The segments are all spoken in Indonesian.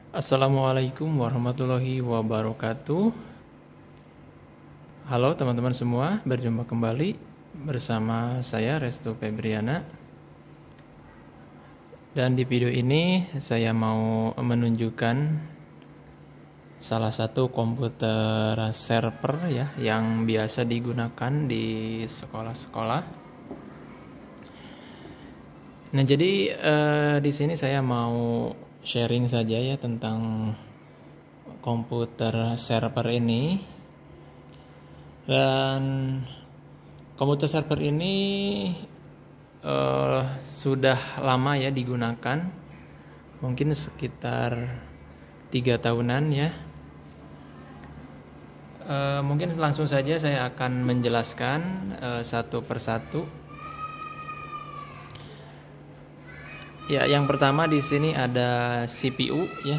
Assalamualaikum warahmatullahi wabarakatuh. Halo teman-teman semua, berjumpa kembali bersama saya Restu Febriana. Dan di video ini saya mau menunjukkan salah satu komputer server ya yang biasa digunakan di sekolah-sekolah. Nah, jadi di sini saya mau sharing saja ya tentang komputer server ini. Dan komputer server ini sudah lama ya digunakan, mungkin sekitar 3 tahunan ya. Mungkin langsung saja saya akan menjelaskan satu persatu. Ya, yang pertama di sini ada CPU ya.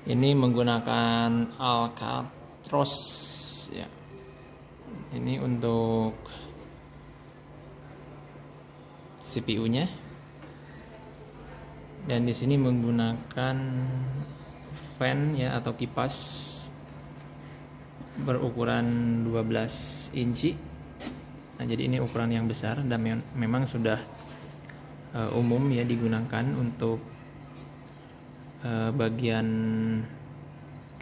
Ini menggunakan Alcatraz ya. Ini untuk CPU-nya. Dan di sini menggunakan fan ya atau kipas berukuran 12 inci. Nah, jadi ini ukuran yang besar dan memang sudah umum ya digunakan untuk bagian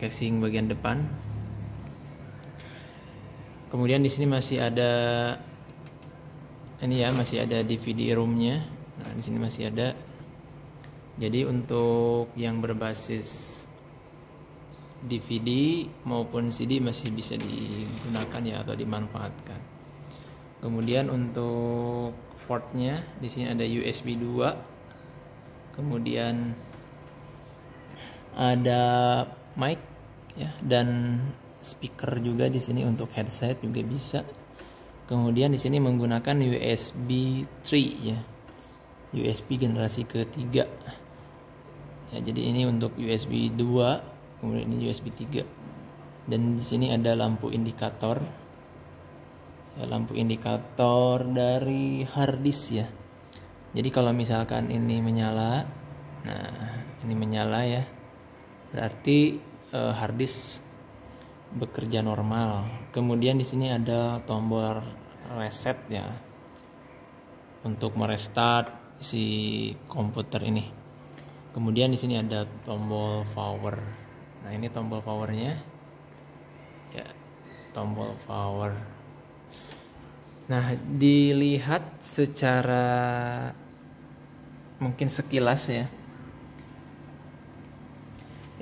casing bagian depan. Kemudian di sini masih ada ini ya, masih ada DVD ROM-nya. Nah, di sini masih ada. Jadi untuk yang berbasis DVD maupun CD masih bisa digunakan ya atau dimanfaatkan. Kemudian untuk portnya di sini ada USB 2. Kemudian ada mic ya dan speaker juga di sini untuk headset juga bisa. Kemudian di sini menggunakan USB 3 ya. USB generasi ketiga. Ya, jadi ini untuk USB 2, kemudian ini USB 3. Dan di sini ada lampu indikator. Ya, lampu indikator dari hard disk ya. Jadi kalau misalkan ini menyala, nah ini menyala ya, berarti hard disk bekerja normal. Kemudian di sini ada tombol reset ya untuk merestart si komputer ini. Kemudian di sini ada tombol power. Nah, ini tombol powernya ya, tombol power. Nah, dilihat secara mungkin sekilas ya,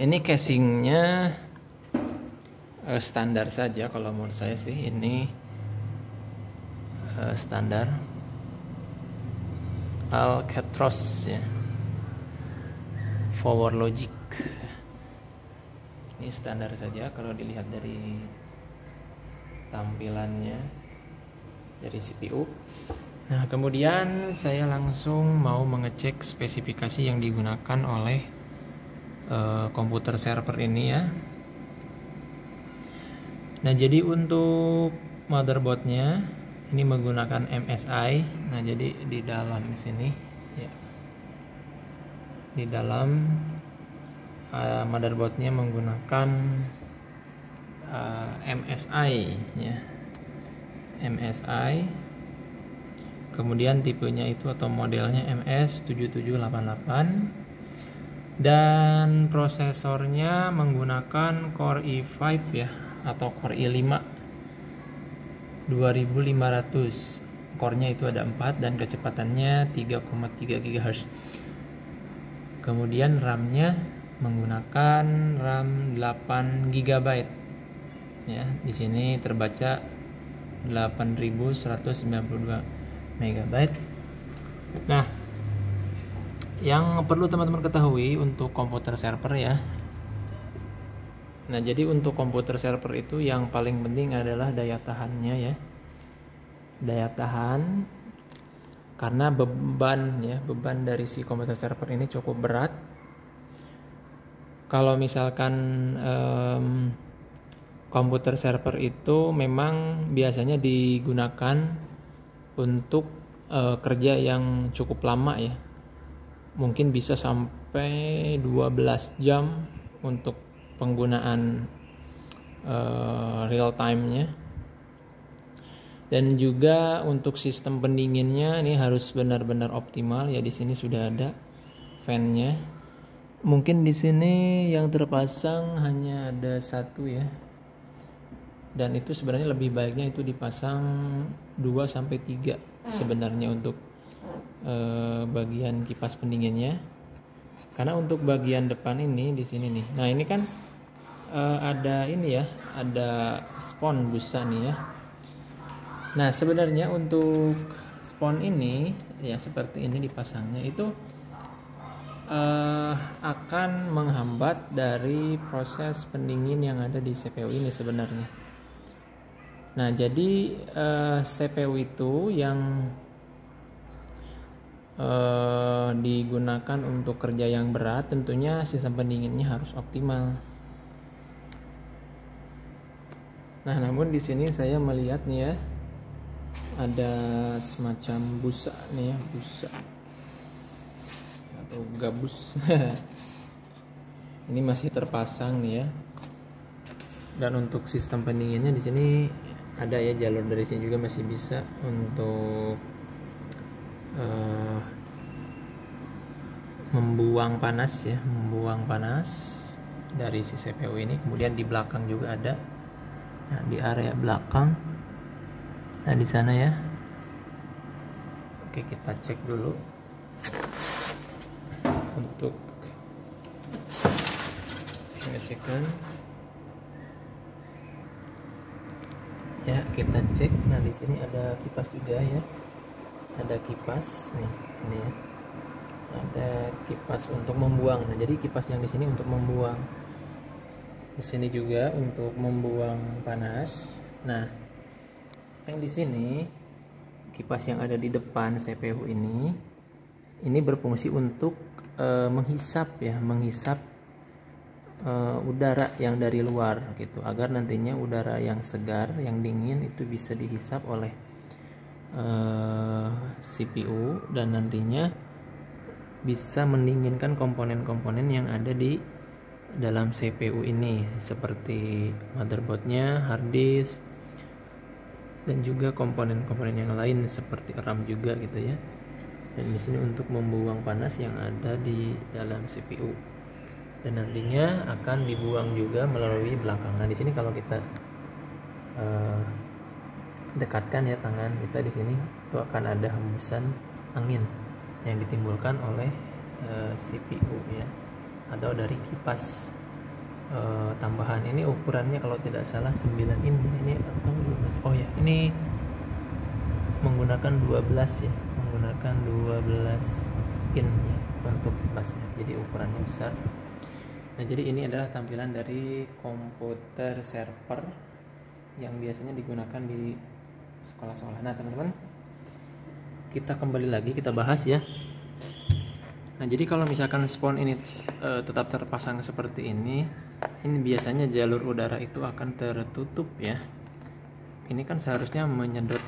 ini casingnya standar saja kalau menurut saya sih. Ini standar Alcatraz ya, Power Logic. Ini standar saja kalau dilihat dari tampilannya dari CPU. Nah, kemudian saya langsung mau mengecek spesifikasi yang digunakan oleh komputer server ini ya. Nah, jadi untuk motherboardnya ini menggunakan MSI. Nah, jadi di dalam sini ya, di dalam motherboardnya menggunakan MSI ya, MSI. Kemudian tipenya itu atau modelnya MS7788. Dan prosesornya menggunakan Core i5 ya atau Core i5 2500. Core-nya itu ada 4 dan kecepatannya 3,3 GHz. Kemudian RAM-nya menggunakan RAM 8 GB. Ya, di sini terbaca 8192 MB. Nah, yang perlu teman-teman ketahui untuk komputer server ya. Nah, jadi untuk komputer server itu yang paling penting adalah daya tahannya ya. Daya tahan, karena beban dari si komputer server ini cukup berat. Kalau misalkan komputer server itu memang biasanya digunakan untuk kerja yang cukup lama ya. mungkin bisa sampai 12 jam untuk penggunaan real time-nya. Dan juga untuk sistem pendinginnya ini harus benar-benar optimal ya. Di sini sudah ada fan-nya. Mungkin di sini yang terpasang hanya ada satu ya. Dan itu sebenarnya lebih baiknya itu dipasang 2 sampai 3 sebenarnya untuk bagian kipas pendinginnya. Karena untuk bagian depan ini di sini nih. Nah, ini kan ada ini ya, ada spon busa nih ya. Nah, sebenarnya untuk spon ini ya seperti ini dipasangnya itu akan menghambat dari proses pendingin yang ada di CPU ini sebenarnya. Nah, jadi CPU itu yang digunakan untuk kerja yang berat, tentunya sistem pendinginnya harus optimal. Nah, namun di sini saya melihat nih ya, ada semacam busa nih ya, busa atau gabus. Ini masih terpasang nih ya. Dan untuk sistem pendinginnya di sini ada ya, jalur dari sini juga masih bisa untuk membuang panas ya, membuang panas dari si CPU ini. Kemudian di belakang juga ada. Nah, di area belakang. Nah, di sana ya. Oke, kita cek dulu untuk pengecekan. Ya, kita cek. Nah, di sini ada kipas juga ya. Ada kipas nih, sini ya. Ada kipas untuk membuang. Nah, jadi kipas yang di sini untuk membuang. Di sini juga untuk membuang panas. Nah, yang di sini kipas yang ada di depan CPU ini berfungsi untuk menghisap ya, menghisap udara yang dari luar gitu, agar nantinya udara yang segar, yang dingin itu bisa dihisap oleh CPU dan nantinya bisa mendinginkan komponen-komponen yang ada di dalam CPU ini, seperti motherboardnya, hard disk, dan juga komponen-komponen yang lain seperti RAM juga gitu ya. Dan di sini untuk membuang panas yang ada di dalam CPU, dan nantinya akan dibuang juga melalui belakang. Nah, di sini kalau kita dekatkan ya tangan kita di sini, itu akan ada hembusan angin yang ditimbulkan oleh CPU ya, atau dari kipas tambahan. Ini ukurannya kalau tidak salah 9 ini atau 12. Oh ya, ini menggunakan 12 ya, menggunakan 12 in ya untuk kipasnya, jadi ukurannya besar. Nah, jadi ini adalah tampilan dari komputer server yang biasanya digunakan di sekolah-sekolah. Nah, teman-teman, kita kembali lagi, kita bahas ya. Nah, jadi kalau misalkan spon ini tetap terpasang seperti ini biasanya jalur udara itu akan tertutup ya. Ini kan seharusnya menyedot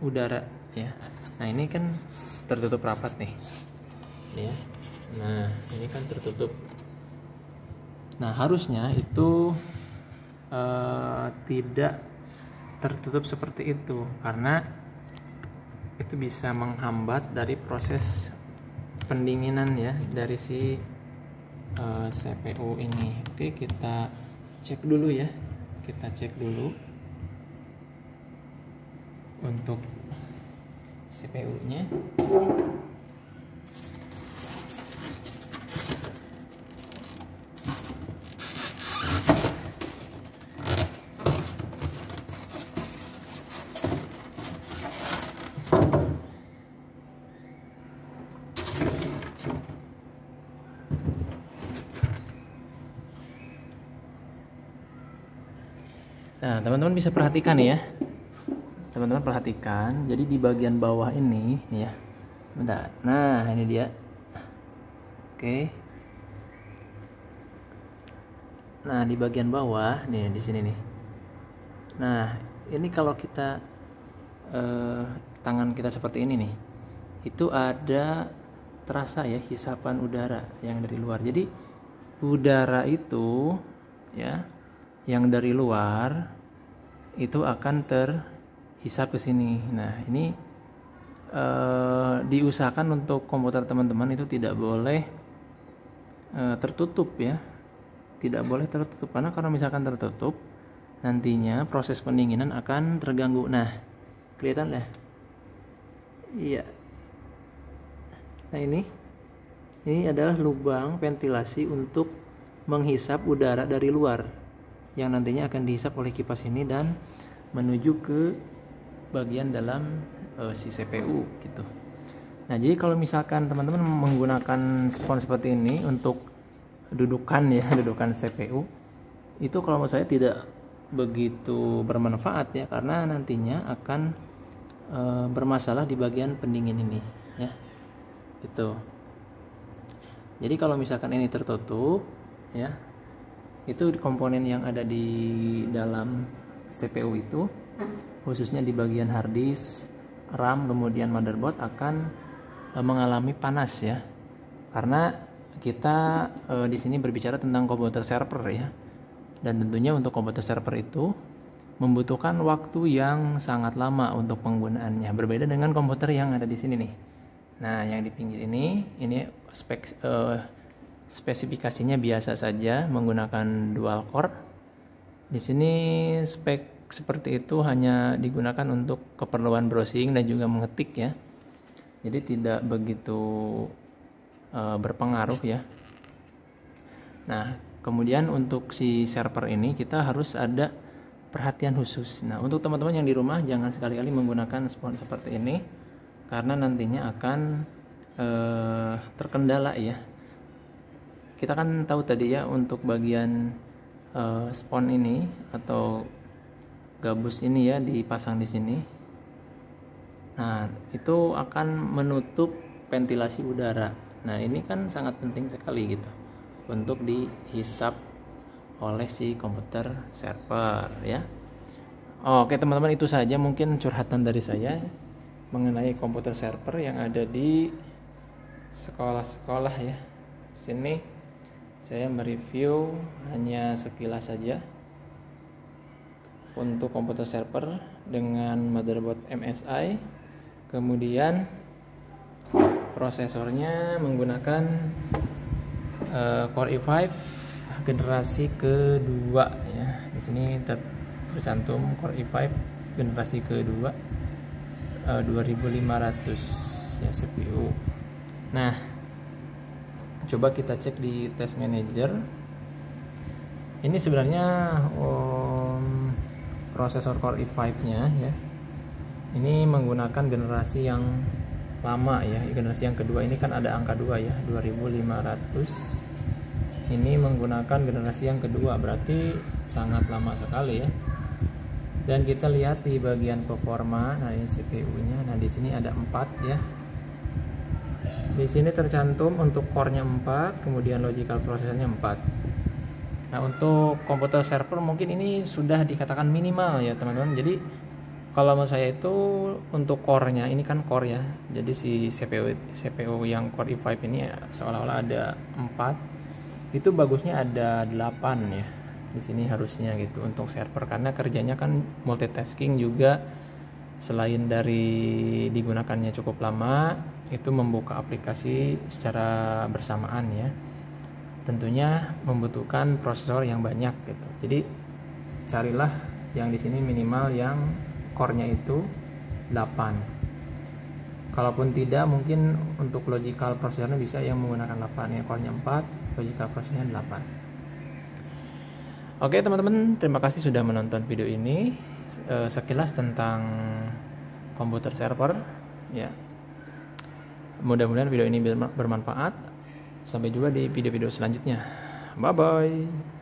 udara ya. Nah, ini kan tertutup rapat nih ya. Nah, ini kan tertutup. Nah, harusnya itu tidak tertutup seperti itu, karena itu bisa menghambat dari proses pendinginan ya dari si CPU ini. Oke, kita cek dulu ya. Kita cek dulu untuk CPU-nya. Nah, teman-teman bisa perhatikan ya. Teman-teman perhatikan, jadi di bagian bawah ini ya. Bentar. Nah, ini dia. Oke. Nah, di bagian bawah nih, di sini nih. Nah, ini kalau kita tangan kita seperti ini nih, itu ada terasa ya hisapan udara yang dari luar. Jadi udara itu ya yang dari luar itu akan terhisap ke sini. Nah, ini diusahakan untuk komputer teman-teman itu tidak boleh tertutup ya. Tidak boleh tertutup karena kalau misalkan tertutup nantinya proses pendinginan akan terganggu. Nah, kelihatan ya? Iya. Nah, ini adalah lubang ventilasi untuk menghisap udara dari luar yang nantinya akan dihisap oleh kipas ini dan menuju ke bagian dalam si CPU gitu. Nah, jadi kalau misalkan teman-teman menggunakan spons seperti ini untuk dudukan CPU, itu kalau menurut saya tidak begitu bermanfaat ya, karena nantinya akan bermasalah di bagian pendingin ini ya. Gitu. Jadi kalau misalkan ini tertutup ya, itu komponen yang ada di dalam CPU itu, khususnya di bagian hard disk, RAM, kemudian motherboard akan mengalami panas ya. Karena kita di sini berbicara tentang komputer server ya. Dan tentunya untuk komputer server itu membutuhkan waktu yang sangat lama untuk penggunaannya. Berbeda dengan komputer yang ada di sini nih. Nah, yang di pinggir ini spesifikasinya biasa saja menggunakan dual core. Di sini spek seperti itu hanya digunakan untuk keperluan browsing dan juga mengetik ya. Jadi tidak begitu berpengaruh ya. Nah, kemudian untuk si server ini kita harus ada perhatian khusus. Nah, untuk teman-teman yang di rumah jangan sekali-kali menggunakan spons seperti ini karena nantinya akan terkendala ya. Kita kan tahu tadi ya, untuk bagian spons ini atau gabus ini ya dipasang di sini. Nah, itu akan menutup ventilasi udara. Nah, ini kan sangat penting sekali gitu untuk dihisap oleh si komputer server ya. Oke teman-teman, itu saja mungkin curhatan dari saya mengenai komputer server yang ada di sekolah-sekolah ya. Sini saya mereview hanya sekilas saja untuk komputer server dengan motherboard MSI, kemudian prosesornya menggunakan Core i5 generasi kedua ya. Di sini tercantum Core i5 generasi kedua 2500 ya CPU. Nah, coba kita cek di test manager. Ini sebenarnya prosesor Core i5 nya ya, ini menggunakan generasi yang lama ya, generasi yang kedua. Ini kan ada angka 2 ya, 2500. Ini menggunakan generasi yang kedua, berarti sangat lama sekali ya. Dan kita lihat di bagian performa, nah ini CPU-nya. Nah, di sini ada 4 ya. Di sini tercantum untuk core-nya 4, kemudian logical processor-nya 4. Nah, untuk komputer server mungkin ini sudah dikatakan minimal ya, teman-teman. Jadi kalau menurut saya itu untuk core-nya, ini kan core ya. Jadi si CPU yang Core i5 ini ya, seolah-olah ada 4. Itu bagusnya ada 8 ya. Di sini harusnya gitu untuk server, karena kerjanya kan multitasking juga. Selain dari digunakannya cukup lama, itu membuka aplikasi secara bersamaan ya. Tentunya membutuhkan prosesor yang banyak gitu. Jadi carilah yang di sini minimal yang core-nya itu 8. Kalaupun tidak, mungkin untuk logical prosesornya bisa yang menggunakan 8 ya, core-nya 4, logical prosesornya 8. Oke teman-teman, terima kasih sudah menonton video ini. Sekilas tentang komputer server ya. Mudah-mudahan video ini bermanfaat. Sampai jumpa di video-video selanjutnya. Bye bye.